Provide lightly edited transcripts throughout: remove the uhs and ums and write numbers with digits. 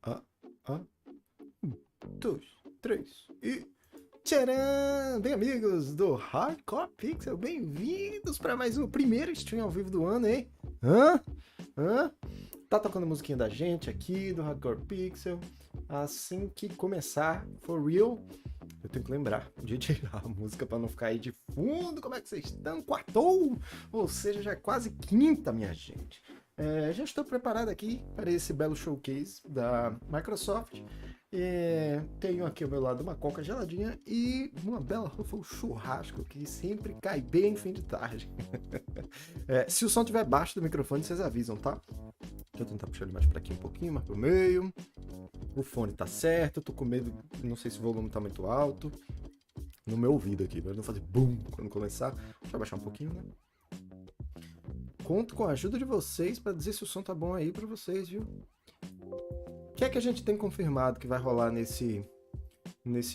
Ah, ah, um, dois, três e. Tcharam! Bem, amigos do Hardcore Pixel, bem-vindos para mais um primeiro stream ao vivo do ano, hein? Hã? Hã? Tá tocando a musiquinha da gente aqui do Hardcore Pixel. Assim que começar, for real, eu tenho que lembrar de tirar a música para não ficar aí de fundo. Como é que vocês estão? Quartou! Ou seja, já é quase quinta, minha gente. Já estou preparado aqui para esse belo showcase da Microsoft. Tenho aqui ao meu lado uma coca geladinha e uma bela Ruffles churrasco que sempre cai bem fim de tarde. Se o som estiver baixo do microfone, vocês avisam, tá? Deixa eu tentar puxar ele mais para aqui um pouquinho, mais pro meio. O fone tá certo, eu tô com medo, não sei se o volume tá muito alto. No meu ouvido aqui, pra não fazer BUM quando começar. Deixa eu abaixar um pouquinho, né? Conto com a ajuda de vocês para dizer se o som tá bom aí para vocês, viu? O que é que a gente tem confirmado que vai rolar nesse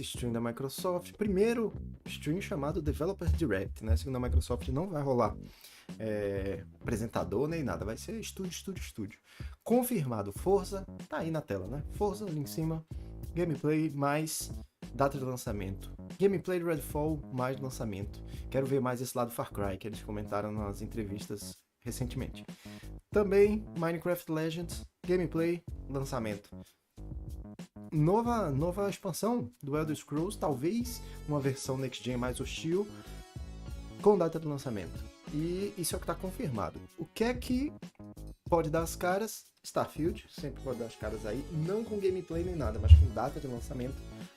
stream da Microsoft? Primeiro stream chamado Developer Direct, né? Segundo a Microsoft não vai rolar apresentador nem nada, vai ser estúdio. Confirmado, Forza, tá aí na tela, né? Forza ali em cima, gameplay mais data de lançamento. Gameplay de Redfall mais lançamento. Quero ver mais esse lado Far Cry, que eles comentaram nas entrevistas recentemente. Também Minecraft Legends, gameplay, lançamento. Nova expansão do Elder Scrolls, talvez uma versão Next Gen mais hostil, com data de lançamento. E isso é o que está confirmado. O que é que pode dar as caras? Starfield, sempre pode dar as caras aí, não com gameplay nem nada, mas com data de lançamento.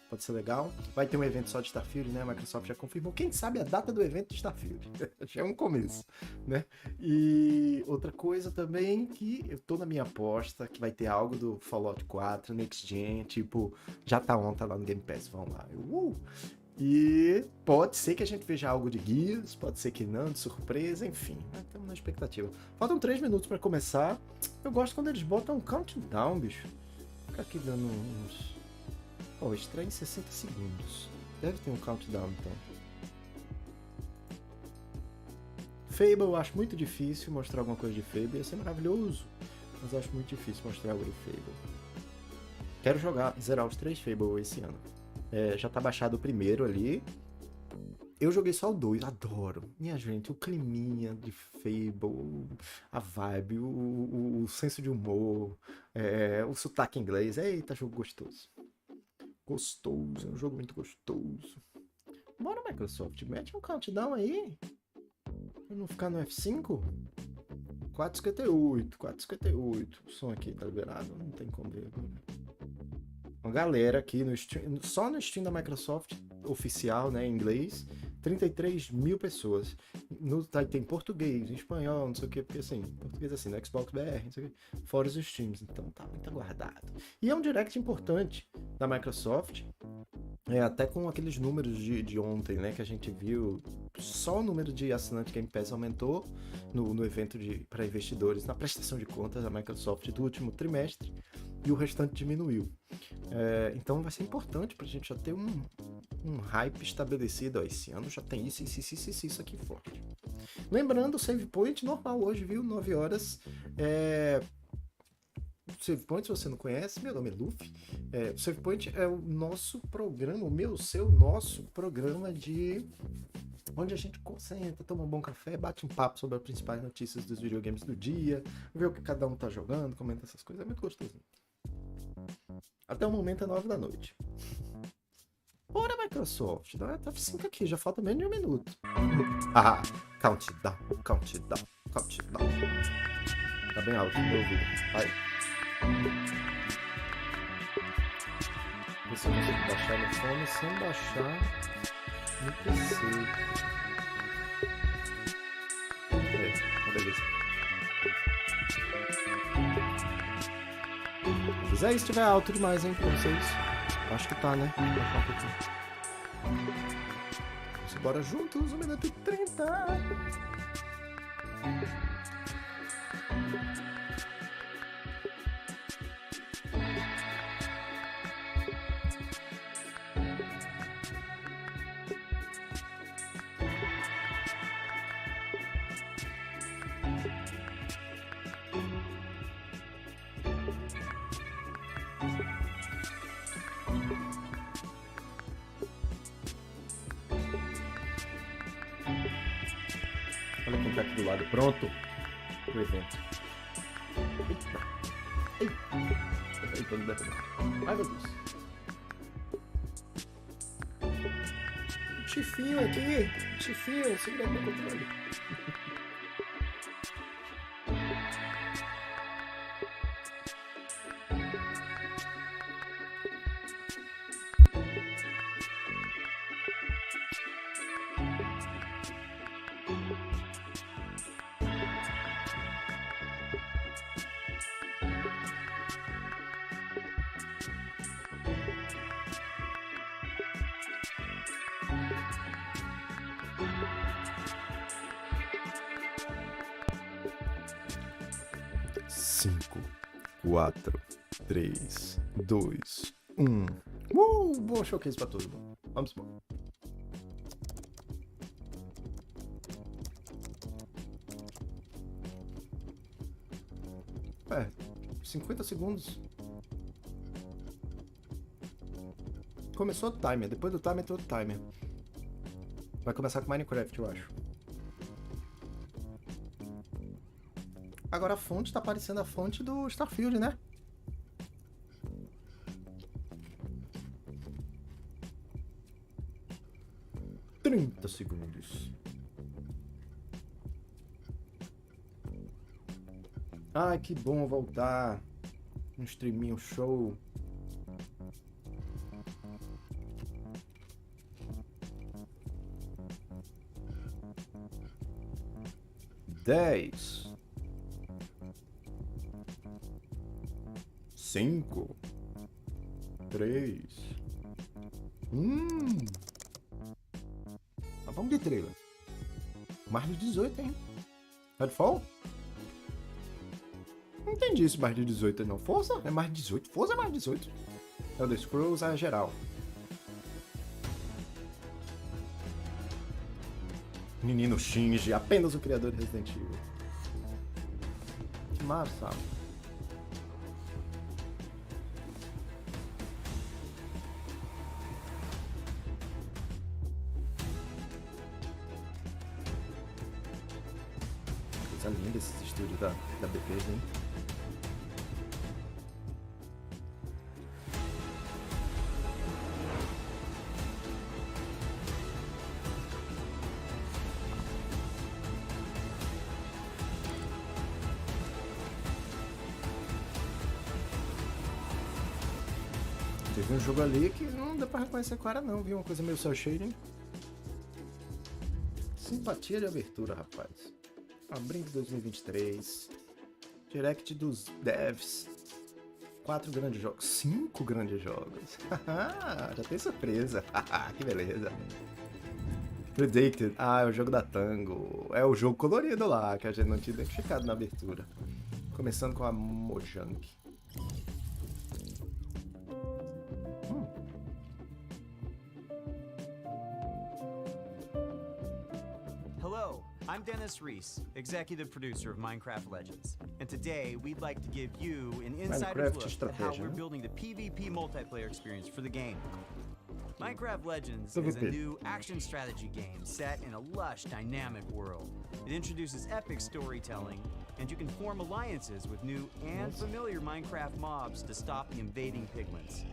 Pode ser legal. Vai ter um evento só de Starfield, né? A Microsoft já confirmou. Quem sabe a data do evento de Starfield? Já é um começo, né? E outra coisa também que eu tô na minha aposta que vai ter algo do Fallout 4, Next Gen, tipo, já tá ontem lá no Game Pass, vamos lá. E pode ser que a gente veja algo de guias, pode ser que não, de surpresa, enfim, né? Estamos na expectativa. Faltam 3 minutos para começar. Eu gosto quando eles botam um countdown, bicho. Fica aqui dando uns... estreia em 60 segundos. Deve ter um countdown, então. Fable, eu acho muito difícil mostrar alguma coisa de Fable. Ia ser maravilhoso, mas eu acho muito difícil mostrar algo de Fable. Quero zerar os 3 Fable esse ano. Já tá baixado o primeiro ali. Eu joguei só o 2, adoro. Minha gente, o climinha de Fable, a vibe, o senso de humor, o sotaque inglês. Eita, jogo gostoso. Gostoso, é um jogo muito gostoso. Bora, Microsoft, mete um countdown aí. Pra não ficar no F5. 4,58. O som aqui tá liberado, não tem como ver agora. Uma galera aqui no stream, só no stream da Microsoft oficial, né, em inglês, 33 mil pessoas. Tem português, em espanhol, não sei o que, porque assim, português assim, no Xbox BR, não sei o que, fora os streams, então tá muito aguardado. E é um direct importante da Microsoft, até com aqueles números de ontem, né, que a gente viu, só o número de assinantes Game Pass aumentou no evento para investidores, na prestação de contas da Microsoft do último trimestre, e o restante diminuiu. Então vai ser importante pra gente já ter um hype estabelecido. Esse ano já tem isso aqui forte. Lembrando, o save point normal hoje, viu? 9 horas. Save Point, se você não conhece, meu nome é Luffy. O Save Point é o nosso programa, nosso programa de... onde a gente concentra, toma um bom café, bate um papo sobre as principais notícias dos videogames do dia, vê o que cada um tá jogando, comenta essas coisas, é muito gostoso. Até o momento é 9 da noite. Bora, Microsoft, tá F5 aqui, já falta menos de 1 minuto. Countdown. Tá bem alto no meu ouvido. Vai. Ver se eu consigo baixar no fone sem baixar no PC. Beleza. Se estiver alto demais, hein, pra vocês. Acho que tá, né? Vou baixar um pouquinho. Vamos embora juntos, 1 minuto e 30. Olha quem tá aqui do lado. Pronto. O evento. Eita. Eita, não deve dar. Ai, meu Deus. Chifinho aqui. Chifinho, segura meu controle. Cinco, 4, 3, 2, 1. Bom showcase pra todo mundo. Vamos embora. É, 50 segundos. Começou o timer, depois do timer tem outro timer. Vai começar com Minecraft, eu acho. Agora a fonte tá parecendo a fonte do Starfield, né? Trinta segundos. Ai, que bom voltar. Um streaminho show. Dez. 5, 3, 1. Vamos de trailer. Mais de 18, hein? Redfall? Não entendi isso, mais de 18 não. Força? É mais de 18? Força é mais de 18. É o The Scrolls, é geral. Menino Shinji, apenas o criador de Resident Evil. Que massa. Coisa linda esses estúdios da Bethesda, hein? Teve um jogo ali que não dá pra reconhecer qual era não, viu? Uma coisa meio cel shading. Simpatia de abertura, rapaz. Abrindo 2023. Direct dos devs. 4 grandes jogos. 5 grandes jogos. Já tem surpresa. Que beleza. Predicted. É o jogo da Tango. É o jogo colorido lá, que a gente não tinha identificado na abertura. Começando com a Mojang. I'm Dennis Reese, executive producer of Minecraft Legends, and today we'd like to give you an insider's look at how we're building the PvP multiplayer experience for the game. Minecraft Legends is a new action strategy game set in a lush, dynamic world. It introduces epic storytelling, and you can form alliances with new and familiar Minecraft mobs to stop the invading piglins.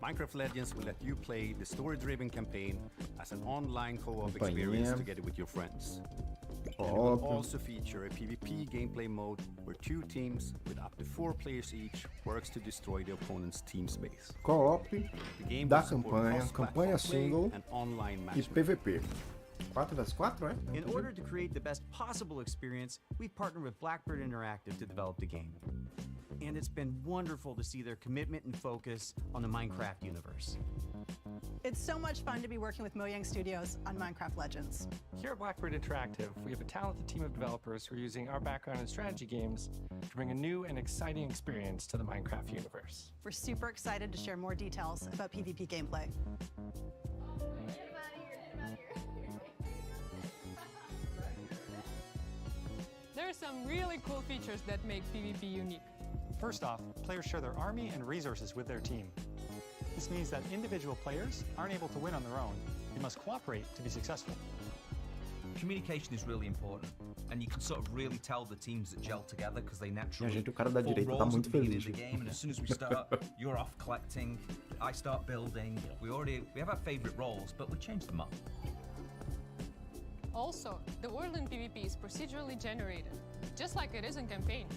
Minecraft Legends will let you play the story-driven campaign as an online co-op experience together with your friends. And it will also feature a PvP gameplay mode where 2 teams with up to 4 players each works to destroy the opponent's team space. Co-op da campanha single e PvP. 4x4, é? In order to create the best possible experience, we've partnered with Blackbird Interactive to develop the game. And it's been wonderful to see their commitment and focus on the Minecraft universe. It's so much fun to be working with Mojang Studios on Minecraft Legends. Here at Blackbird Interactive, we have a talented team of developers who are using our background in strategy games to bring a new and exciting experience to the Minecraft universe. We're super excited to share more details about PvP gameplay. There are some really cool features that make PvP unique. First off, players share their army and resources with their team. This means that individual players aren't able to win on their own. They must cooperate to be successful. communication is really important, and you can sort of really tell the teams that gel together because they naturally gente, o cara da form direita tá roles muito at the beginning feliz. of the game, and as soon as we start, you're off collecting, I start building. We have our favorite roles, but we change them up. Also, the world in PvP is procedurally generated, just like it is in campaign.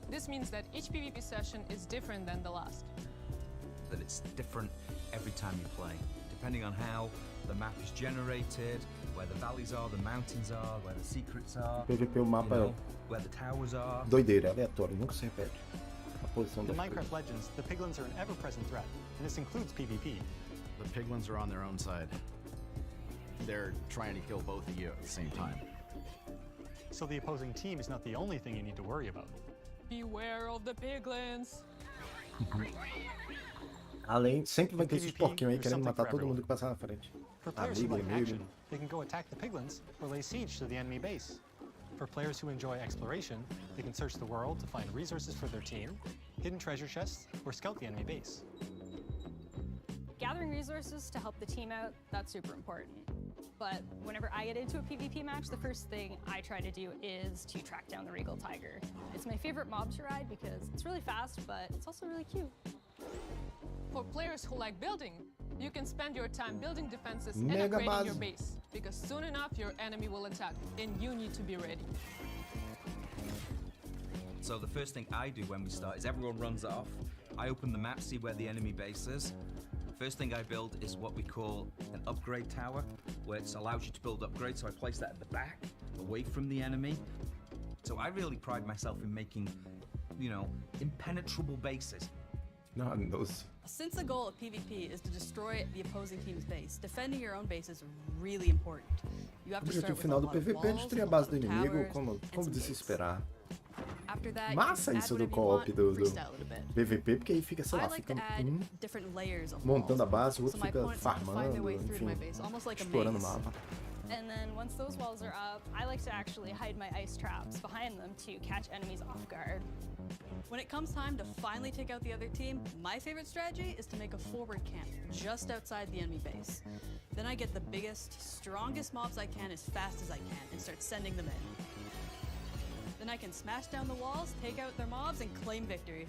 This means that each PvP session is different than the last. That it's different every time you play, depending on how the map is generated, where the valleys are, the mountains are, where the secrets are, PVP o mapa é where the towers are. doideira, aleatório, nunca se repete. A posição In das Minecraft coisas. Legends, the piglins are an ever-present threat, and this includes PvP. The piglins are on their own side. They're trying to kill both of you at the same time. So the opposing team is not the only thing you need to worry about. Beware of the piglins. Além, sempre vai ter esses PvP, porquinhos aí there's querendo something matar for todo mundo everyone. que passar na frente. For players who Amigo, like inimigo. action, they can go attack the piglins or lay siege to the enemy base. For players who enjoy exploration, they can search the world to find resources for their team, hidden treasure chests, or scout the enemy base. Gathering resources to help the team out, that's super important. But whenever I get into a PvP match, the first thing I try to do is to track down the Regal Tiger. It's my favorite mob to ride because it's really fast, but it's also really cute. For players who like building, you can spend your time building defenses and Mega upgrading your base. base, because soon enough your enemy will attack, and you need to be ready. So the first thing I do when we start is everyone runs off. I open the map, see where the enemy base is. First thing I build is what we call an upgrade tower, where it allows you to build upgrades. So I place that at the back, away from the enemy. So I really pride myself in making, impenetrable bases. Ah, nossa. Since the goal of PvP is to destroy the opposing team's base, defending your own base is really important. You O have to start objetivo with a final do lot of PVP é walls, destruir a a base lot do of inimigo, towers, como and se some gates. esperar. After that, Massa you can isso add do whatever you want, co-op do freestyle it a bit. PVP, porque aí fica, sei I lá, like fica to add different layers of montando a walls, base, o outro so my fica opponents have to find their farmando, way through to my enfim, base, almost like a explorando o maze. mapa. And then once those walls are up, I like to actually hide my ice traps behind them to catch enemies off guard. When it comes time to finally take out the other team, my favorite strategy is to make a forward camp just outside the enemy base. Then I get the biggest, strongest mobs I can as fast as I can and start sending them in. Then I can smash down the walls, take out their mobs, and claim victory.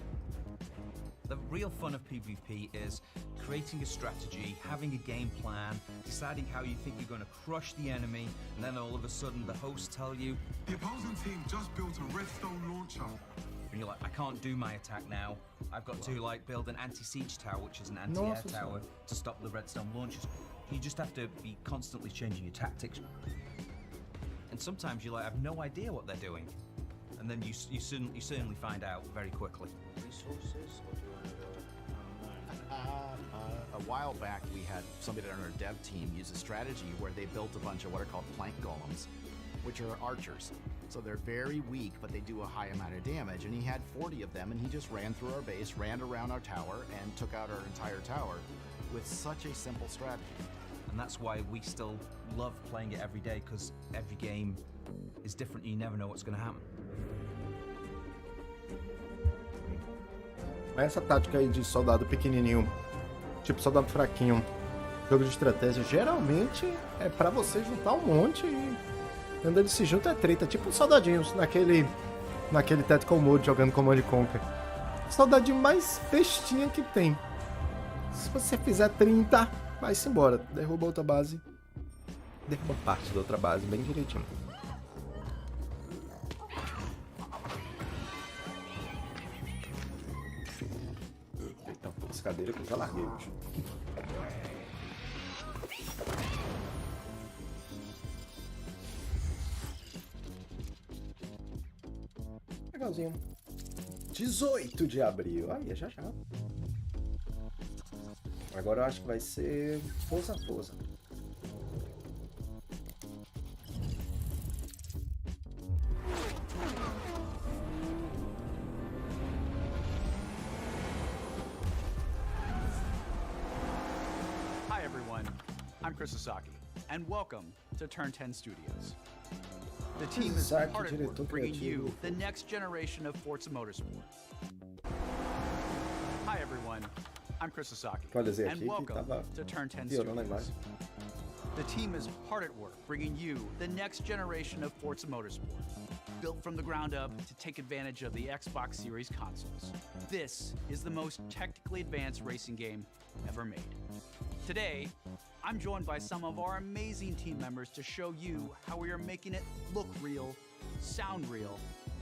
The real fun of PvP is creating a strategy, having a game plan, deciding how you think you're going to crush the enemy, and then all of a sudden the hosts tell you, the opposing team just built a redstone launcher. and you're like, I can't do my attack now. I've got to build an anti-siege tower, which is an anti-air tower, to stop the redstone launchers. You just have to be constantly changing your tactics. And sometimes you're like, I have no idea what they're doing. And then you certainly find out very quickly. Resources? Or do you want to go online? A while back, we had somebody on our dev team use a strategy where they built a bunch of what are called plank golems, which are archers. So they're very weak, but they do a high amount of damage. And he had 40 of them, and he just ran through our base, ran around our tower, and took out our entire tower with such a simple strategy. And that's why we still love playing it every day, because every game is different and you never know what's going to happen. Mas essa tática aí de soldado pequenininho, tipo soldado fraquinho, jogo de estratégia, geralmente é pra você juntar um monte e quando ele se junta é treta, tipo os soldadinhos naquele Tactical Mode jogando Command & Conquer. Soldadinho mais bestinha que tem. Se você fizer 30, vai-se embora. Derruba outra base, derruba parte da outra base bem direitinho. Então, essa cadeira que eu já larguei hoje. Legalzinho. 18 de abril. Aí, é já. Agora eu acho que vai ser força. Hi everyone, I'm Chris Sasaki, and welcome to Turn 10 Studios. The team is hard at work bringing you the next generation of Forza Motorsport. Hi everyone, I'm Chris Sasaki, Pode dizer and aqui que welcome tava to Turn 10 piorando a Studios. imagem. The team is hard at work bringing you the next generation of Forza Motorsport, built from the ground up to take advantage of the Xbox Series consoles. This is the most technically advanced racing game ever made. Today, I'm joined by some of our amazing team members to show you how we are making it look real, sound real,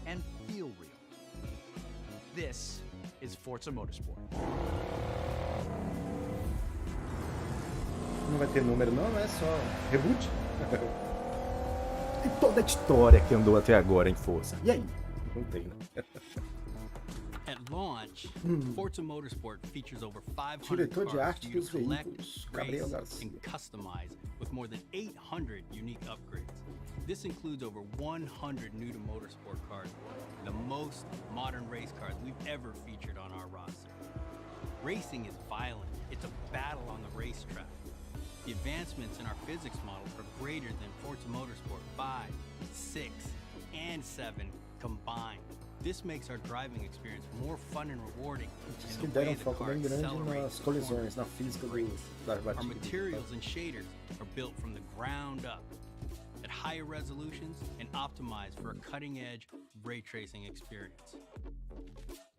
and feel real. This is Forza Motorsport. Não vai ter número não, é só reboot. E toda a história que andou até agora em Forza. E aí? Não tem, né? At launch, Forza Motorsport features over 500 Diretor de cars arte for you dos to collect, veículos, race, Gabriel Garcia. and customize with more than 800 unique upgrades. This includes over 100 new to motorsport cars, the most modern race cars we've ever featured on our roster. Racing is violent. It's a battle on the racetrack. The advancements in our physics model are greater than Forza Motorsport 5, 6, and 7 combined. This makes our driving experience more fun and rewarding Diz in que the way deram the foco car bem grande accelerates nas colisões, na física das Our batidas. materials and shaders are built from the ground up at higher resolutions and optimized for a cutting-edge ray tracing experience.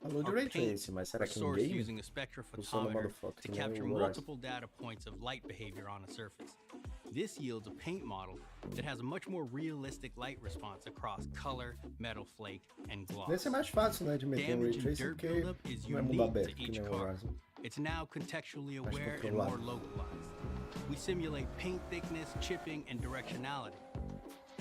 Falou de Our Ray paint Tracing, mas será are que em sourced game? using a Ou só no spectrophotometer modo foto, to que nem capture o Horizon? multiple data points of light behavior on a surface. This yields a paint model that has a much more realistic light response across color, metal flake, and gloss. Deve ser mais fácil, né, de meter um Ray Damage and Tracing, dirt porque buildup is não é mundo unique aberto, to que each nem o car. Horizon. It's now contextually Mais aware and controlado. more localized. We simulate paint thickness, chipping, and directionality.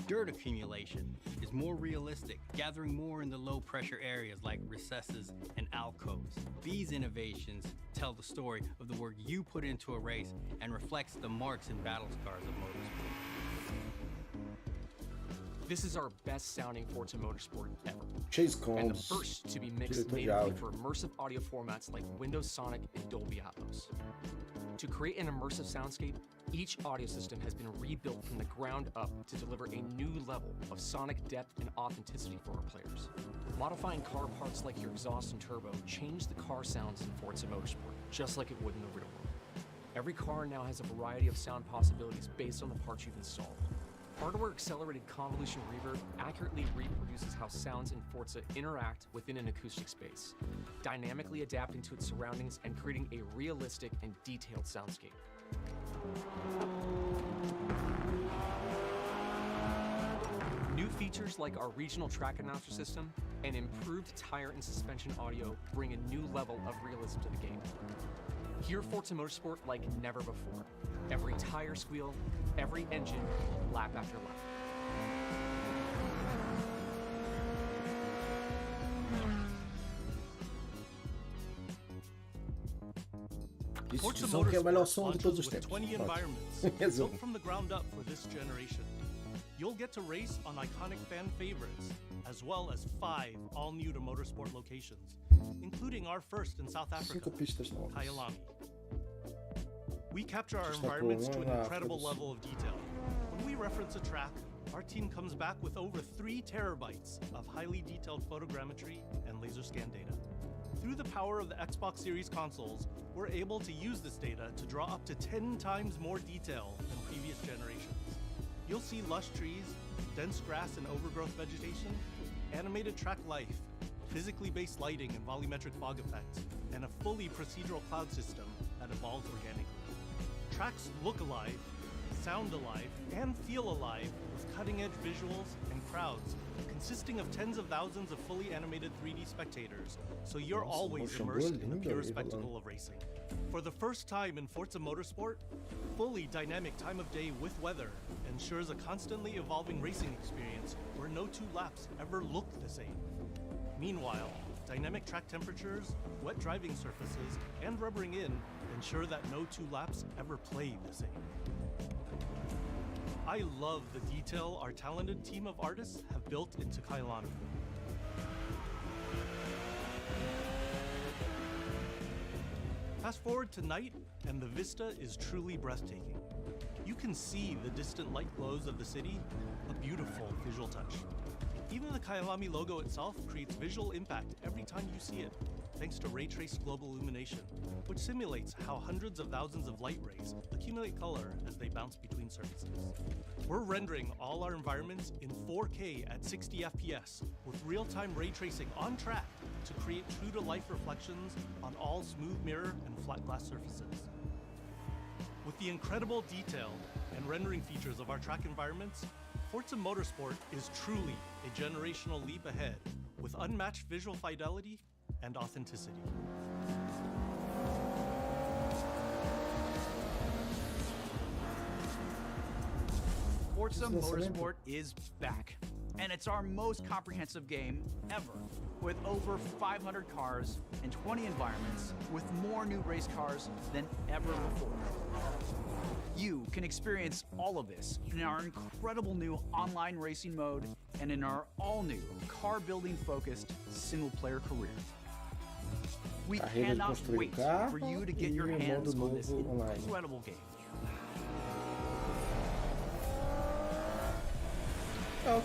Dirt accumulation is more realistic, gathering more in the low-pressure areas like recesses and alcoves. These innovations tell the story of the work you put into a race and reflects the marks and battle scars of motorsport. This is our best sounding Forza Motorsport ever. Chase And the Combs, first to be mixed diretor de natively áudio. for immersive audio formats like Windows Sonic and Dolby Atmos. To create an immersive soundscape, each audio system has been rebuilt from the ground up to deliver a new level of sonic depth and authenticity for our players. Modifying car parts like your exhaust and turbo change the car sounds in Forza Motorsport, just like it would in the real world. Every car now has a variety of sound possibilities based on the parts you've installed. Hardware-accelerated convolution reverb accurately reproduces how sounds in Forza interact within an acoustic space, dynamically adapting to its surroundings and creating a realistic and detailed soundscape. New features like our regional track announcer system and improved tire and suspension audio bring a new level of realism to the game. Hear Forza Motorsport like never before. Every tire squeal, every engine, lap after lap. Discussão que é o melhor som de todos os tempos. 20 Pronto. environments Resumo. built from the ground up for this generation. You'll get to race on iconic fan favorites, as well as 5 all-new to motorsport locations, including our first in South Africa, 5 pistas novas. Kyalami. We capture our Destacou environments to an na incredible África do level of detail. When we reference a track, our team comes back with over 3 terabytes of highly detailed photogrammetry and laser scan data. Through the power of the Xbox Series consoles, we're able to use this data to draw up to 10 times more detail than previous generations. You'll see lush trees, dense grass and overgrowth vegetation, animated track life, physically based lighting and volumetric fog effects, and a fully procedural cloud system that evolves organically. Tracks look alive, sound alive, and feel alive with cutting-edge visuals and crowds consisting of tens of thousands of fully animated 3D spectators, so you're always immersed in the pure spectacle of racing. For the first time in Forza Motorsport, fully dynamic time of day with weather ensures a constantly evolving racing experience where no 2 laps ever look the same. Meanwhile, dynamic track temperatures, wet driving surfaces, and rubbering in ensure that no 2 laps ever play the same. I love the detail our talented team of artists have built into Kyalami. Fast forward to night, and the vista is truly breathtaking. You can see the distant light glows of the city, a beautiful visual touch. Even the Kyalami logo itself creates visual impact every time you see it, thanks to ray-traced global illumination, which simulates how hundreds of thousands of light rays accumulate color as they bounce between surfaces. We're rendering all our environments in 4K at 60 FPS with real-time ray tracing on track to create true-to-life reflections on all smooth mirror and flat glass surfaces. With the incredible detail and rendering features of our track environments, Forza Motorsport is truly a generational leap ahead with unmatched visual fidelity and authenticity. Forza Motorsport is back, and it's our most comprehensive game ever, with over 500 cars and 20 environments, with more new race cars than ever before. You can experience all of this in our incredible new online racing mode and in our all-new car-building focused single-player career. We cannot wait for you to get your hands on this incredible game. Eu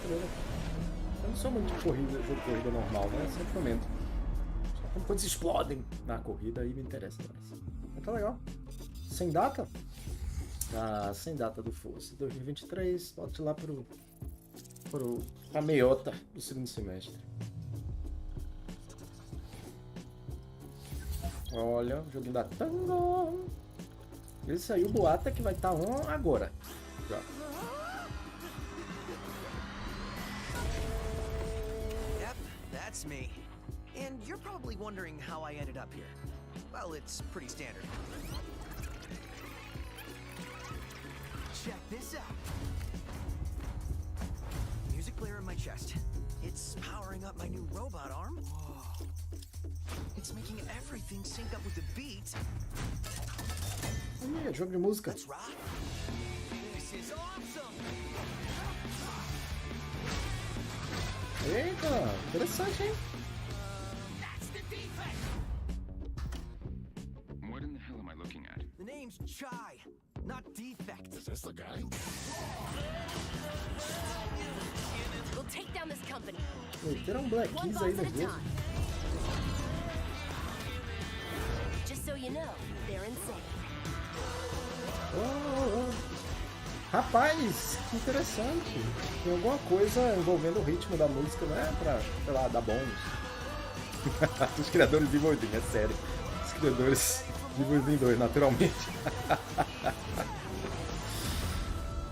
não sou muito de corrida, jogo de corrida normal, né? Sempre comento. Só quando coisas explodem na corrida aí me interessa mais. Mas tá legal. Sem data? Ah, sem data do Forza. 2023, volte lá pra meiota do segundo semestre. Olha, o joguinho da Tango. Esse aí, o boato é que vai estar on agora. Já. That's me. And you're probably wondering how I ended up here. Well, it's pretty standard. Check this out. Music player in my chest. It's powering up my new robot arm. Whoa. It's making everything sync up with the beat. Jogo de música. Let's rock. This is awesome. Eita, interessante, hein? What in the hell am I looking at? The name's Chai, not Defect. Is this the guy? We'll take down this company. Meteram Black Keys aí no jogo. Just so you know, they're insane. Oh. Rapaz, que interessante. Tem alguma coisa envolvendo o ritmo da música, né? Pra, sei lá, dar bônus. Os criadores de Vivo, é sério. Os criadores de Vivo 2, naturalmente.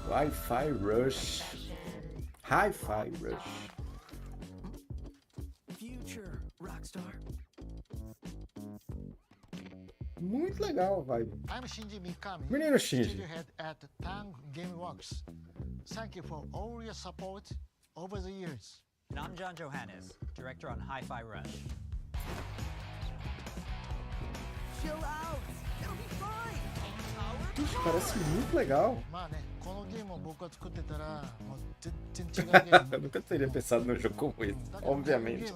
Wi-Fi Rush. Hi-Fi Rush. Future Rockstar. Muito legal, vibe. I'm Shinji Mikami, Menino Shinji. studio head at Tang Gameworks. Thank you for all your support over the years. And I'm John Johannes, director on Hi-Fi Rush. Chill out, it'll be fine. Ixi, parece muito legal. Eu nunca teria pensado num jogo como esse, obviamente.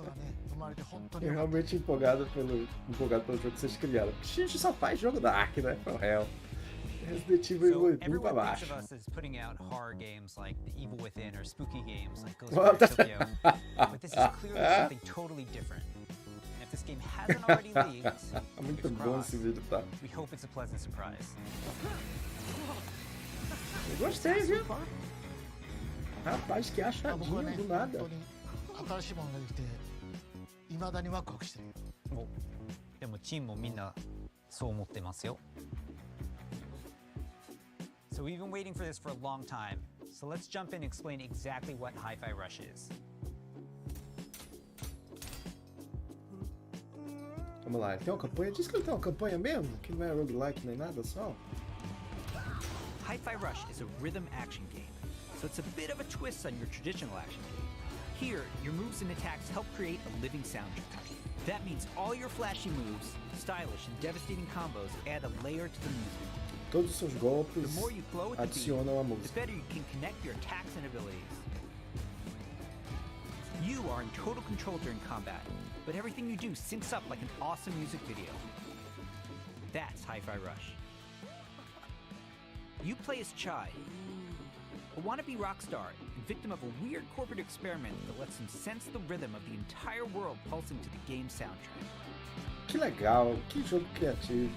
Eu realmente empolgado pelo jogo que vocês criaram. Shinji só faz jogo Dark, né? From Hell. Resident Evil Evil pra baixo. Every one of us is putting out horror games like The Evil Within or spooky games like Ghost of Tokyo. But this is clearly something totally different. And if this game hasn't already leaked, muito bom esse vídeo, tá? We hope it's a pleasant surprise. Eu gostei, viu? Rapaz, que achadinho do nada. でもチームもみんなそう思ってますよ。So we've been waiting for this for a long time. So let's jump in and explain exactly what Hi-Fi Rush is. Vamos lá, tem uma campanha? Diz que ele tem uma campanha mesmo? Que não é roguelike nem nada só? Hi-Fi Rush is a rhythm action game, so it's a bit of a twist on your traditional action game. Here, your moves and attacks help create a living soundtrack. That means all your flashy moves, stylish and devastating combos add a layer to the music. Todos os seus golpes The more you flow with the adicionam a beat, the música. better you can connect your attacks and abilities. You are in total control during combat, but everything you do syncs up like an awesome music video. That's Hi-Fi Rush. You play as Chai, a wannabe rock star and victim of a weird corporate experiment that lets him sense the rhythm of the entire world pulsing to the game's soundtrack. Que legal, que jogo criativo.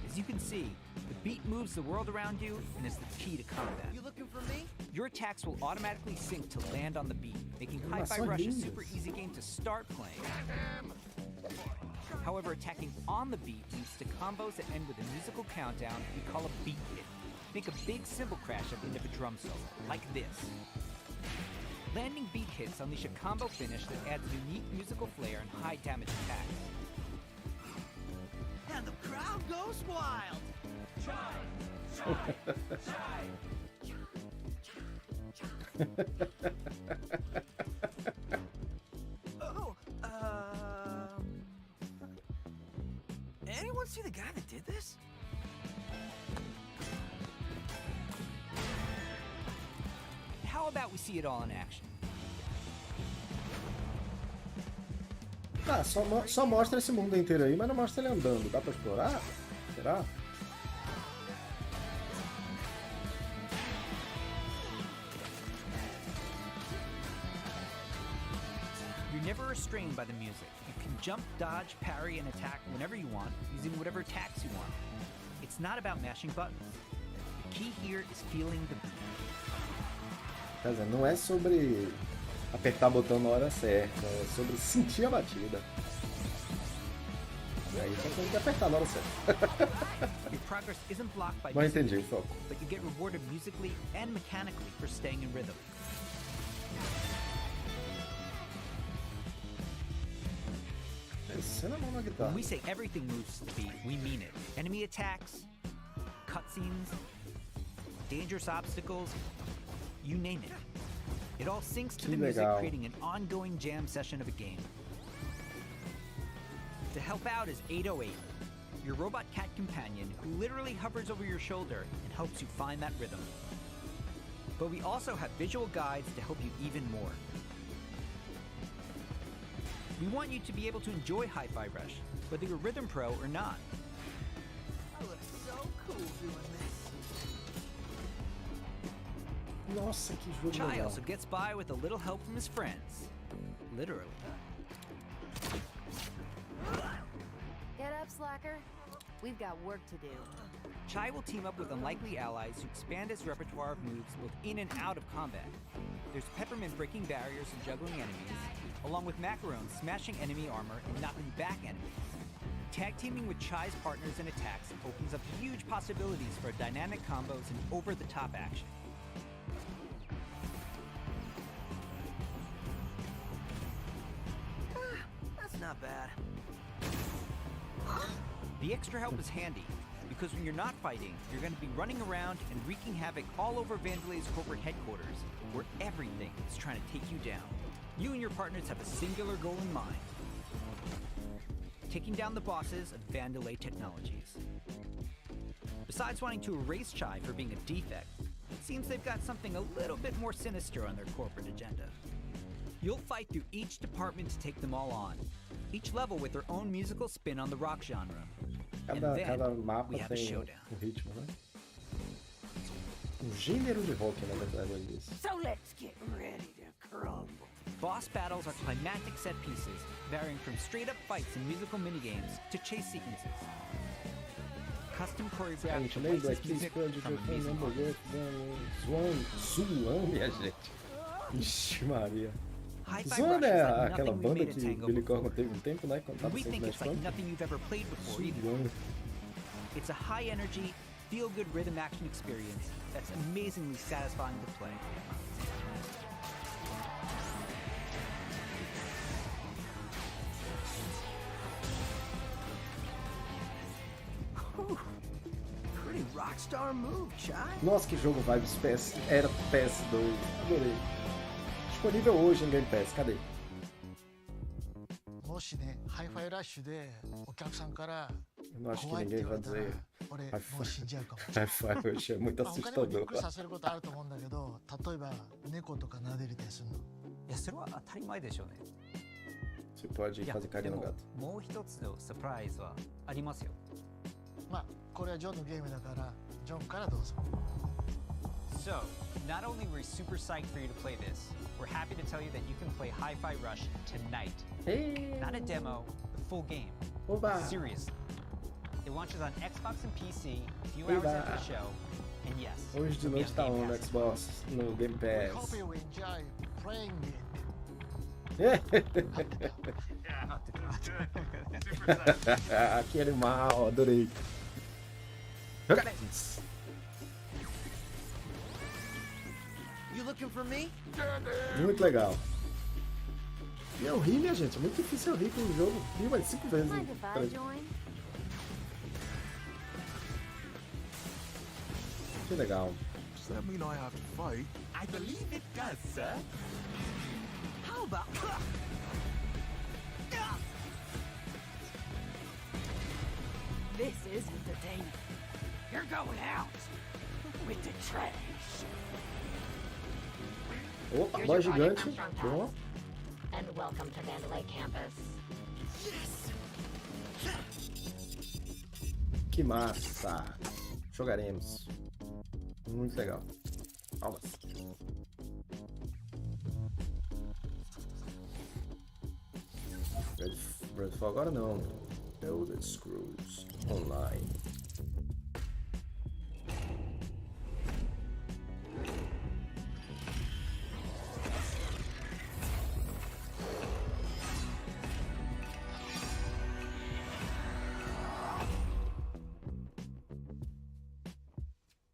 As you can see, the beat moves the world around you and is the key to combat. You looking for me? Your attacks will automatically sync to land on the beat, making Hi-Fi Rush a super easy game to start playing. However, attacking on the beat leads to combos that end with a musical countdown we call a beat hit. Make a big cymbal crash at the end of a drum solo, like this. Landing beat hits unleash a combo finish that adds unique musical flair and high damage attacks. And the crowd goes wild. Oh, anyone see the guy that did this? How about we see it all in action? Ah, só mostra esse mundo inteiro aí, mas não mostra ele andando. Dá pra explorar? Será? You're never restrained by the music. You can jump, dodge, parry, and attack whenever you want, using whatever attacks you want. It's not about mashing buttons. The key here is feeling the beat. Quer dizer, não é sobre apertar o botão na hora certa, é sobre sentir a batida. E aí você tem que apertar na hora certa. Your progress isn't blocked by Não entendi o foco. but you get rewarded musically and mechanically for staying in rhythm. Descendo a mão na guitarra. When we say everything moves to the beat, we mean it. Enemy attacks, cutscenes, dangerous obstacles, you name it. It all syncs to the music, creating an ongoing jam session of a game. To help out is 808, your robot cat companion who literally hovers over your shoulder and helps you find that rhythm. But we also have visual guides to help you even more. We want you to be able to enjoy Hi-Fi Rush, whether you're Rhythm Pro or not. I look so cool doing this. Nossa, que jogo Chai legal. also gets by with a little help from his friends. Literally. Get up, slacker. We've got work to do. Chai will team up with unlikely allies to expand his repertoire of moves both in and out of combat. There's Peppermint breaking barriers and juggling enemies, along with Macaron smashing enemy armor and knocking back enemies. Tag teaming with Chai's partners and attacks opens up huge possibilities for dynamic combos and over-the-top action. That's not bad. The extra help is handy, because when you're not fighting, you're going to be running around and wreaking havoc all over Vandelay's corporate headquarters, where everything is trying to take you down. You and your partners have a singular goal in mind: taking down the bosses of Vandelay Technologies. Besides wanting to erase Chai for being a defect, it seems they've got something a little bit more sinister on their corporate agenda. You'll fight through each department to take them all on, each level with their own musical spin on the rock genre. Cada mapa tem ritmo, né? Gênero de rock, na verdade, ele disse. So let's get ready to crumble. Boss battles are climactic set pieces, varying from straight-up fights and musical minigames to chase sequences. Custom choreographed licensed music from amazing artists. Zoan, minha gente. Ixi, Maria. Hi-Fi Zoan Rush is é like aquela nothing we banda made a que tango Billy before. Corgan teve tempo, né? Quando tava We sempre think na it's like escola. nothing you've ever played before either. Zoan. It's a high-energy, feel-good rhythm action experience that's amazingly satisfying to play. Pretty rockstar move, Chai. Nossa, que jogo vibes PS. Era PS2. Adorei. Disponível hoje em Game Pass. Cadê? もしね、ハイファイラッシュでお客さんから Eu não acho que 怖いって ninguém 言わ vai れたら dizer 俺もう死んじゃうかも。 Hi-Fi hoje é muito 他にもびっ assustador. くりさせることあると思うんだけど、例えば猫とか撫でれたりするの。いや、それは当たり前でしょうね。 Você pode いや、 fazer で carinho no も gato. もう一つのサプライズはありますよ。まあこれはジョンのゲームだからジョンからどうぞ。So, not only are we super psyched for you to play this, we're happy to tell you that you can play Hi-Fi Rush tonight. Hey. Not a demo, the full game. Oba. Seriously. It launches on Xbox and PC a few hours after the show, and yes, Hoje de noite tá on no Xbox, no Game We Pass. hope you enjoy playing Que animal, adorei. Jogaremos. You looking for me? Muito legal. E eu ri, minha gente. É muito difícil eu rir com o jogo. Ri mais 5 vezes. Mind if I join? Que legal. Does that mean I have to fight? I believe it does, sir. How about... This is entertainment. You're going out with the trash. Opa, Here's voz your project gigante. from Bom. And welcome to Vandalay campus. Que massa. Jogaremos. Muito legal. Palmas. Redfall agora não. Elder Scrolls Online.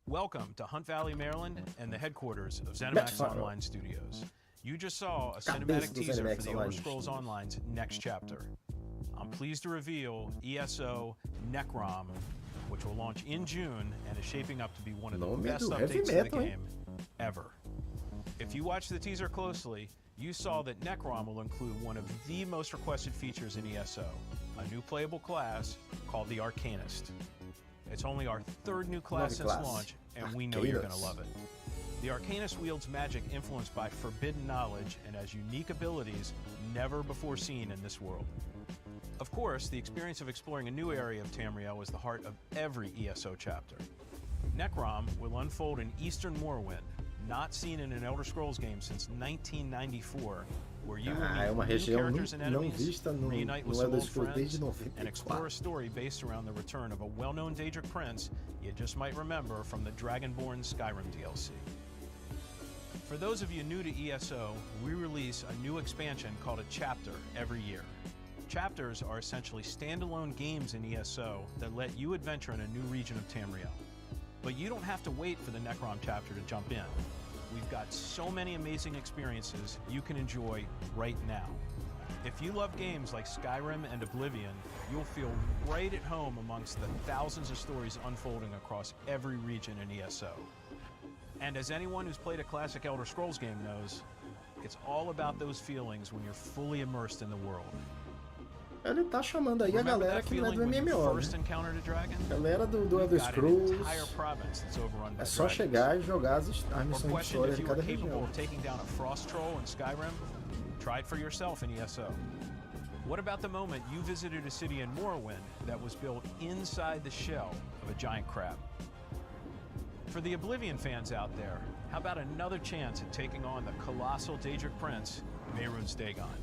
Welcome to Hunt Valley, Maryland, and the headquarters of ZeniMax Online Studios. You just saw a cinematic teaser for the Elder Scrolls Online's next chapter. I'm pleased to reveal ESO Necrom, which will launch in June and is shaping up to be one of the best updates to the game ever. If you watch the teaser closely, you saw that Necrom will include one of the most requested features in ESO, a new playable class called the Arcanist. It's only our third new class since launch, and we know you're going to love it. The Arcanist wields magic influenced by forbidden knowledge and has unique abilities never before seen in this world. Of course, the experience of exploring a new area of Tamriel is the heart of every ESO chapter. Necrom will unfold in Eastern Morrowind, not seen in an Elder Scrolls game since 1994, where you will meet new characters and enemies, reunite with some old friends, and explore a story based around the return of a well-known Daedric prince you just might remember from the Dragonborn Skyrim DLC. For those of you new to ESO, we release a new expansion called a chapter every year. Chapters are essentially standalone games in ESO that let you adventure in a new region of Tamriel. But you don't have to wait for the Necrom chapter to jump in. We've got so many amazing experiences you can enjoy right now. If you love games like Skyrim and Oblivion, you'll feel right at home amongst the thousands of stories unfolding across every region in ESO. And as anyone who's played a classic Elder Scrolls game knows, it's all about those feelings when you're fully immersed in the world. Ele tá chamando aí a galera que não é do MMO, né? Galera do Elder Scrolls. É só chegar e jogar as missões de história de cada região. Taking down a frost troll in Skyrim? Try it for yourself in ESO. What about the moment you visited a city in Morrowind that was built inside the shell of a giant crab? For the Oblivion fans out there, how about another chance at taking on the colossal Daedric prince, Mehrunes Dagon?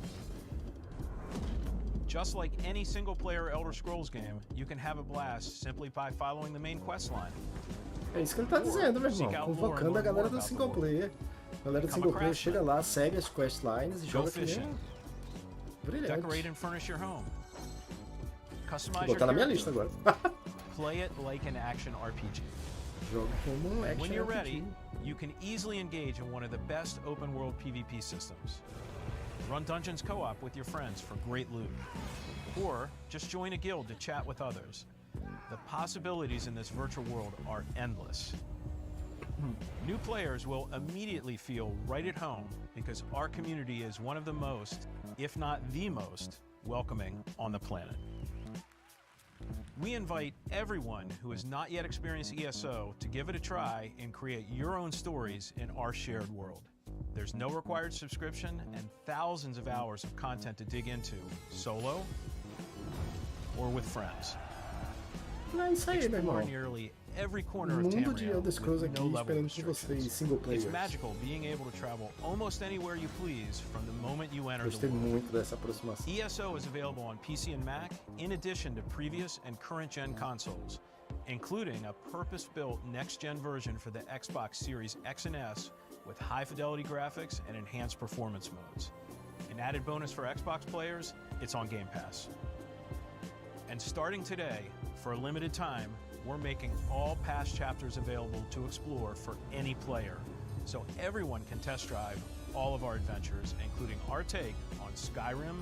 Just like any single-player Elder Scrolls game, you can have a blast simply by following the main quest line. É isso que ele tá dizendo, meu irmão. Convocando a galera do single player. A galera do single player chega lá, segue as questlines e joga que nem brilhante. Decorate and furnish your home. Customize Vou botar na minha lista agora. Play it like an action RPG. Joga como action When you're RPG. ready, you can easily engage in one of the best open-world PvP systems. Run dungeons co-op with your friends for great loot. Or just join a guild to chat with others. The possibilities in this virtual world are endless. New players will immediately feel right at home because our community is one of the most, if not the most, welcoming on the planet. We invite everyone who has not yet experienced ESO to give it a try and create your own stories in our shared world. There's no required subscription and thousands of hours of content to dig into, solo or with friends. É isso aí, meu Explore irmão. nearly every corner O of mundo de Tamriel Elder Scrolls with aqui no level esperando por vocês, restrictions. single It's players. magical being able to travel almost anywhere you please from the moment you enter the Gostei world. muito dessa aproximação. ESO is available on PC and Mac, in addition to previous and current-gen consoles, including a purpose-built next-gen version for the Xbox Series X and S with high-fidelity graphics and enhanced performance modes. An added bonus for Xbox players, it's on Game Pass. And starting today, for a limited time, we're making all past chapters available to explore for any player, so everyone can test drive all of our adventures, including our take on Skyrim,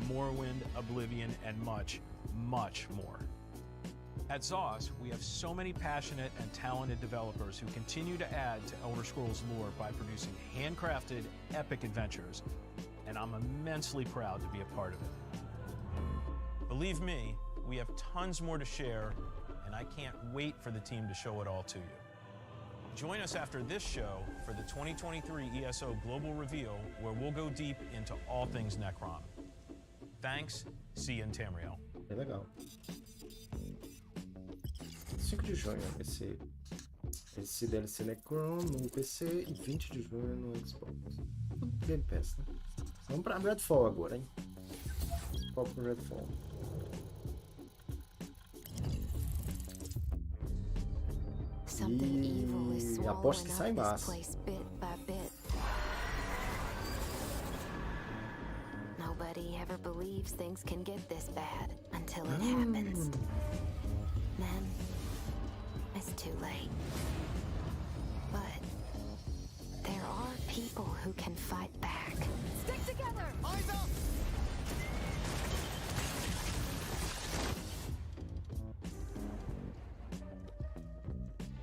Morrowind, Oblivion, and much, much more. At ZOS, we have so many passionate and talented developers who continue to add to Elder Scrolls lore by producing handcrafted, epic adventures, and I'm immensely proud to be a part of it. Believe me, we have tons more to share, and I can't wait for the team to show it all to you. Join us after this show for the 2023 ESO Global Reveal, where we'll go deep into all things Necron. Thanks, see you in Tamriel. É legal. 5 de junho, esse DLC Necron no PC e 20 de junho no Xbox. Tudo Game Pass, né? Vamos pra Redfall agora, hein? Foco no Redfall. E aposto que sai massa. Nobody ever believes things can get this bad until it happens. Then it's too late. But there are people who can fight back. Stick together! Eyes up!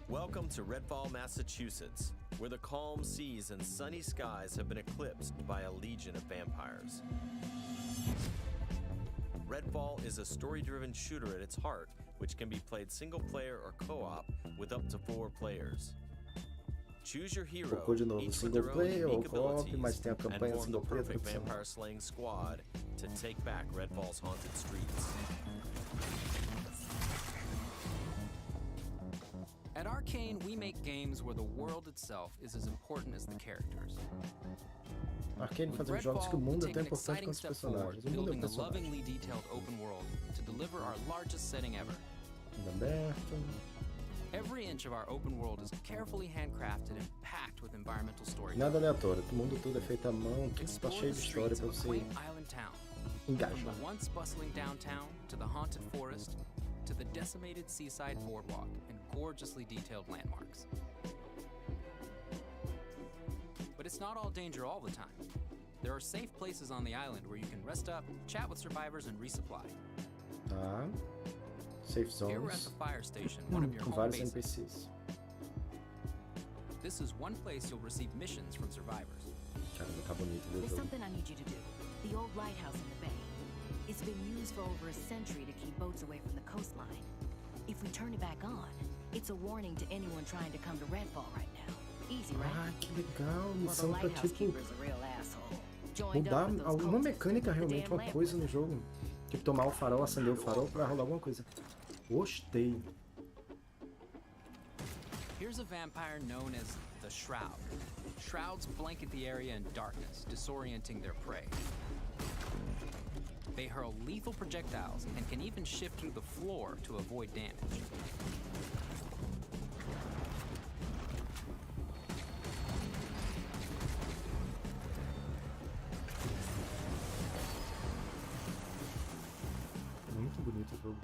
Welcome to Redfall, Massachusetts, where the calm seas and sunny skies have been eclipsed by a legion of vampires. Redfall is a story-driven shooter at its heart, which can be played single-player or co-op with up to 4 players. Choose your hero, Focou de novo each with single their own player ou unique co-op, abilities, mas tem a and campanha form the single player perfect tradicional. vampire-slaying squad to take back Redfall's haunted streets. At Arcane, we make games where the world itself is as important as the characters. Arcane fazendo jogos que o mundo é tão importante quanto os personagens. O mundo é o personagem. Lovingly detailed open world to deliver our largest setting ever. Mundo aberto. Every inch of our open world is carefully handcrafted and packed with environmental storytelling. Nada aleatório. O mundo todo é feito à mão, tudo está cheio de história para você engajar. From the once bustling downtown to the haunted forest to the decimated seaside boardwalk and gorgeously detailed landmarks. But it's not all danger all the time. There are safe places on the island where you can rest up, chat with survivors, and resupply. Tá. Safe Here we're at zones. the fire station, one of your Com home vários bases. NPCs. This is one place you'll receive missions from survivors. Caramba, tá bonito o There's jogo. something I need you to do. The old lighthouse in the bay. It's been used for over a century to keep boats away from the coastline. If we turn it back on, it's a warning to anyone trying to come to Redfall right now. Easy, right? Ah, que legal. Well, the Missão pra lighthouse tipo keeper's a real asshole. Joined mudar up with those alguma cultists. mecânica The realmente, damn uma lamp coisa no jogo. Tipo tomar o farol, acender o farol pra rolar alguma coisa. Gostei. Here's a vampire known as the Shroud. Shrouds blanket the area in darkness, disorienting their prey. They hurl lethal projectiles and can even shift through the floor to avoid damage. Muito bonito o jogo.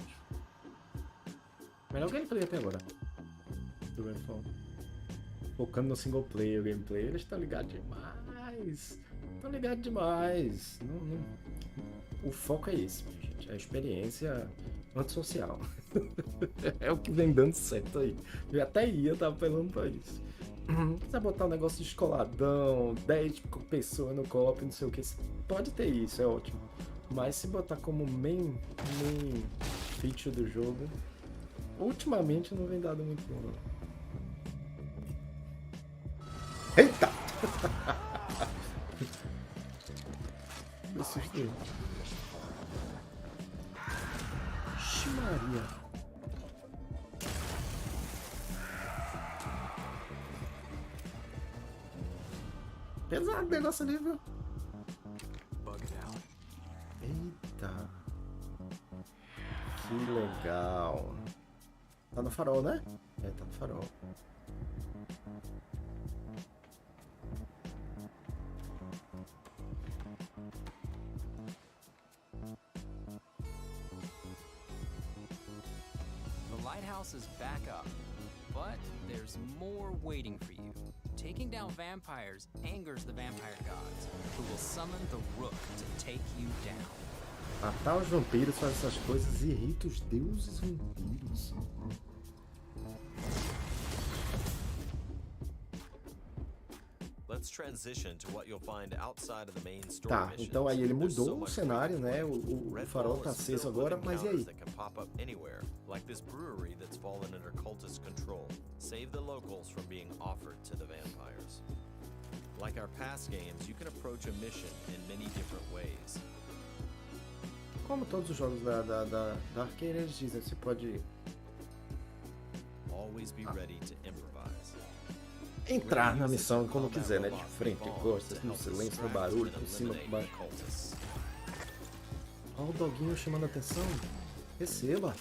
Melhor gameplay até agora. Do Redfall. Focando no single player, o gameplay, eles estão ligados demais. Estão ligados demais. O foco é esse, minha gente. É a experiência antissocial. É o que vem dando certo aí. Eu até tava apelando pra isso. Quiser botar um negócio descoladão, 10 pessoas no co-op, não sei o que, pode ter isso, é ótimo. Mas se botar como main feature do jogo, ultimamente não vem dado muito bom, não. Eita! Me assustei. Ixi, Maria. Pesado o negócio ali, viu? Eita. Que legal. Tá no farol, né? É, tá no farol. The lighthouse is back up, but there's more waiting for you. Taking down vampires angers the vampire gods, who will summon the Rook to take you down. Matar os vampiros, fazer essas coisas, irrita os deuses vampiros. Let's transition to what you'll find outside of the main story Tá, missions. então aí ele There's so mudou o much cenário, né? Redfall O farol tá is aceso filled agora, with mas e aí? encounters that can pop up anywhere, like this brewery that's fallen under cultist control. Save the locals from being offered to the vampires. Like our past games, you can approach a mission in many different ways. Como todos os jogos da Arcane, eles dizem, você pode Always be ready to improvise. entrar na missão como quiser, né? De frente, de costas, no silêncio, no barulho, por cima, por baixo. Olha o doguinho chamando a atenção. Receba.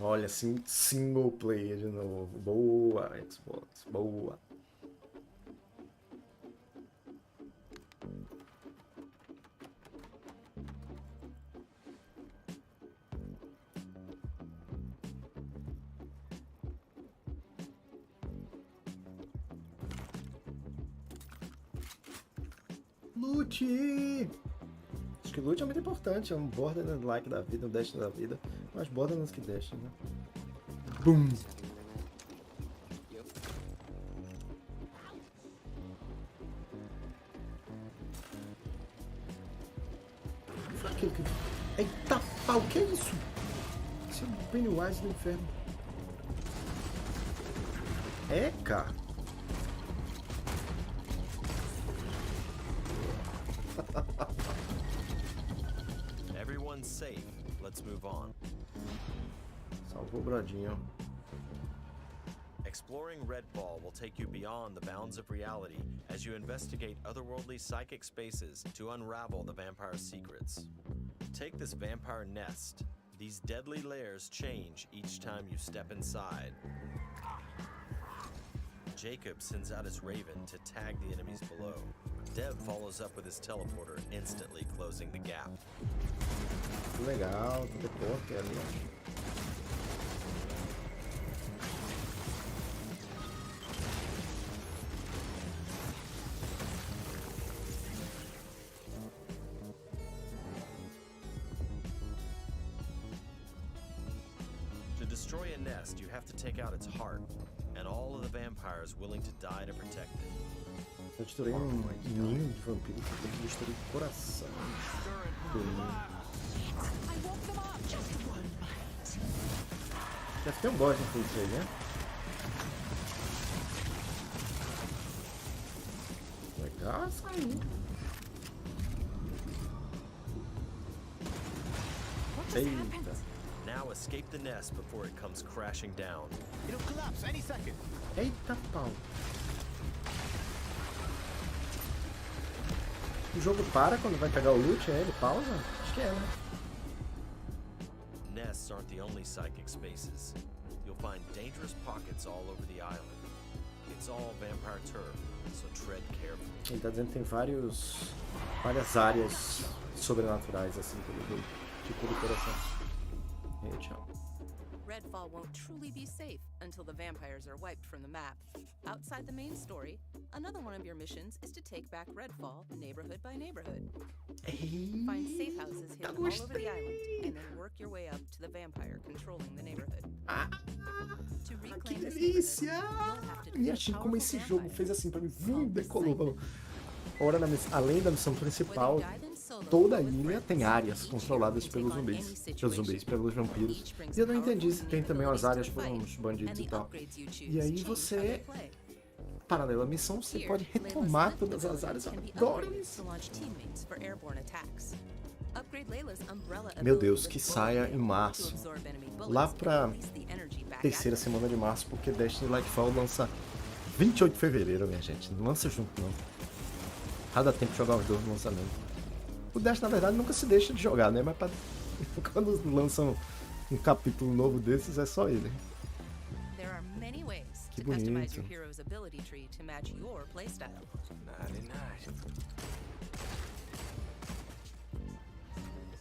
Olha, assim, single player de novo. Boa, Xbox, boa. Lute! Acho que loot é muito importante, é um Borderlands-like da vida, um Destiny da vida, mas Borderlands que Destiny, né? Bum! Foi aquele que... Eita pau, que é isso? Esse é o Pennywise do inferno. É, cara. Everyone's safe. Let's move on. Salvou o brodinho. Exploring Redfall will take you beyond the bounds of reality as you investigate otherworldly psychic spaces to unravel the vampire's secrets. Take this vampire nest. These deadly layers change each time you step inside. Jacob sends out his raven to tag the enemies below. Dev follows up with his teleporter, instantly closing the gap. Legal, teleporte ali. To destroy a nest, you have to take out its heart, and all of the vampires willing to die to protect it. Eu destruí ninho de vampiros, eu tenho que destruir o coração do ninho. Deve ter um boss no fim disso aí, né? Legal isso aí. Eita. Now escape the nest before it comes crashing down. It'll collapse any second. Eita pau. O jogo para quando vai pegar o loot, ele pausa? Acho que é, né? Nests aren't the only psychic spaces. You'll find dangerous pockets all over the island. It's all vampire turf, so tread carefully. Ele tá dizendo que tem várias áreas sobrenaturais, assim, pelo tipo do coração. E aí, tchau. Redfall won't truly be safe until the vampires are wiped from the map. Outside the main story, another one of your missions is to take back Redfall neighborhood by neighborhood. Find safe houses hidden all over the island, and then work your way up to the vampire controlling the neighborhood. To Que reclaim this delícia! neighborhood, you'll have to Me defeat achei como esse powerful jogo vampires. fez assim pra mim, decolou. Além da missão principal, toda a ilha tem áreas controladas pelos pelos vampiros. E eu não entendi se tem também umas áreas por uns bandidos e tal. E aí você, paralela à missão, você pode retomar todas as áreas. Eu adoro isso. Meu Deus, que saia em março. Lá pra terceira semana de março, porque Destiny Lightfall lança 28 de fevereiro, minha gente. Não lança junto, não. Cada tempo de jogar os dois no lançamento. O Dash, na verdade, nunca se deixa de jogar, né? Mas quando lançam um capítulo novo desses, é só ele. Que bonito.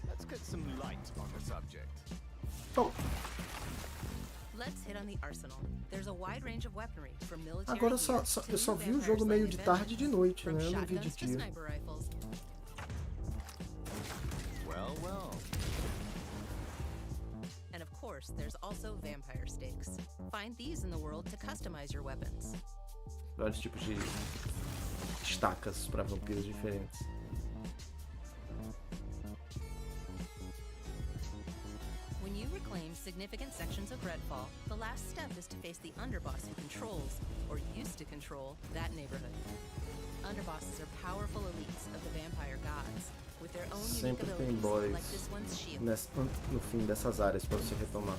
Let's get some light on the subject. Oh. Let's hit on the arsenal. There's a wide range of weaponry from military. Agora eu só vi o jogo meio de tarde e de noite, né? Eu não vi de dia. Well. And of course, there's also vampire stakes. Find these in the world to customize your weapons. Vários tipos de estacas para vampiros diferentes. When you reclaim significant sections of Redfall, the last step is to face the underboss who controls, or used to control, that neighborhood. Underbosses are powerful elites of the vampire gods, with their own unique Sempre tem abilities, boys like this one's shield. no fim dessas áreas para você retomar.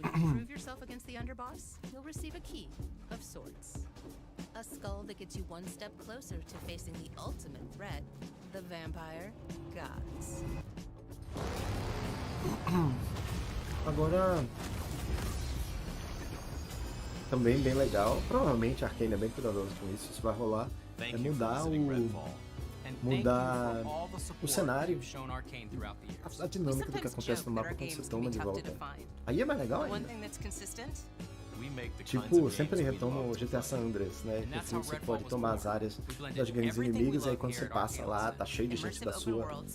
When you prove yourself against the underboss, you'll receive a key of sorts. A skull that gets you one step closer to facing the ultimate threat, the vampire gods. Agora, também bem legal, provavelmente a Arkane é bem cuidadoso com isso, isso vai rolar, é mudar o cenário, a dinâmica do que acontece no mapa quando você toma de volta. Aí é mais legal ainda. Tipo, sempre retoma o GTA San Andreas, né? Que assim, você pode tomar as áreas das gangues inimigas, aí quando você passa lá, tá cheio de gente da sua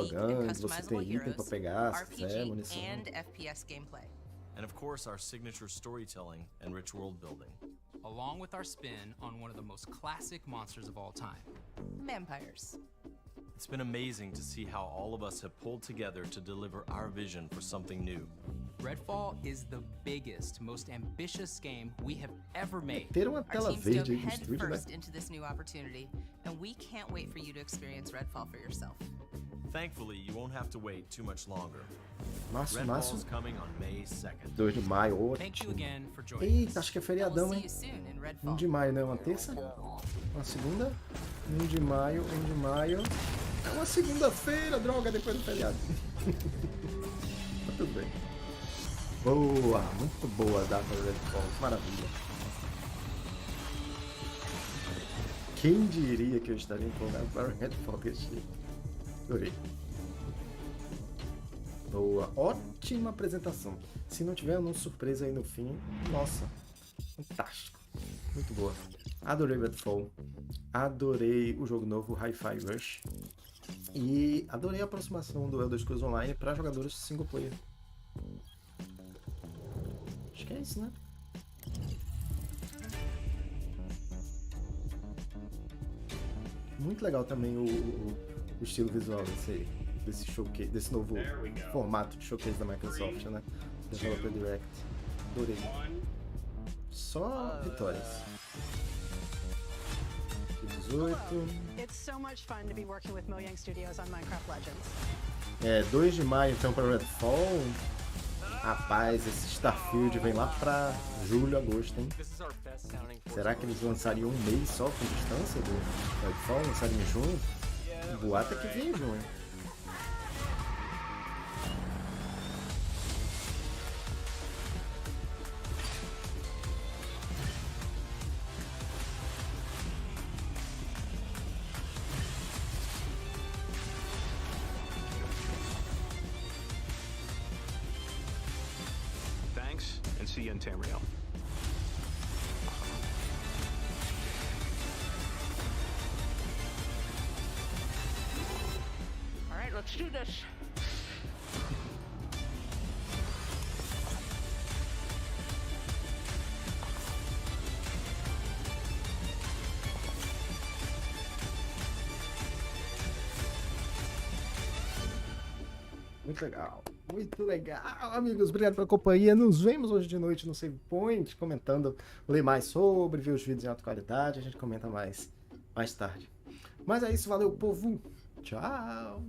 gangue, você tem item pra pegar, se quiser, munição. And of course, our signature storytelling and rich world building. Along with our spin on one of the most classic monsters of all time. Vampires. It's been amazing to see how all of us have pulled together to deliver our vision for something new. Redfall is the biggest, most ambitious game we have ever made. Ter uma tela verde aí no estúdio, né? Into this new opportunity, and we can't wait for you to experience Redfall for yourself. Thankfully, you won't have to wait too much longer. Redfall is coming on May 2nd. 2 de maio, ótimo. Eita, acho que é feriadão, hein? 1 de maio, né? Uma terça? Uma segunda? 1 de maio. É uma segunda-feira, droga, depois do feriado. Mas tudo bem. Boa, muito boa a data do Redfall, maravilha. Quem diria que eu estaria empolgado para o Redfall desse jeito? Adorei. Boa, ótima apresentação. Se não tiver uma surpresa aí no fim, nossa, fantástico. Muito boa. Adorei Redfall. Adorei o jogo novo Hi-Fi Rush. E adorei a aproximação do Elder Scrolls Online para jogadores single player. Acho que é isso, né? Muito legal também o estilo visual desse showcase, desse novo formato de showcase da Microsoft, né? Developer Direct. Adorei. Só vitórias. 18. It's so much fun to be working with Mojang Studios on Minecraft Legends. É, 2 de maio então para Redfall. Rapaz, esse Starfield vem lá pra julho, agosto, hein? Será que eles lançariam um mês só com distância do Redfall? Lançariam em junho? O boato é que vem em junho. See you in Tamriel. All right, let's do this. Muito legal. Muito legal, amigos. Obrigado pela companhia. Nos vemos hoje de noite no Save Point, comentando, ler mais sobre, ver os vídeos em alta qualidade. A gente comenta mais tarde. Mas é isso, valeu, povo. Tchau.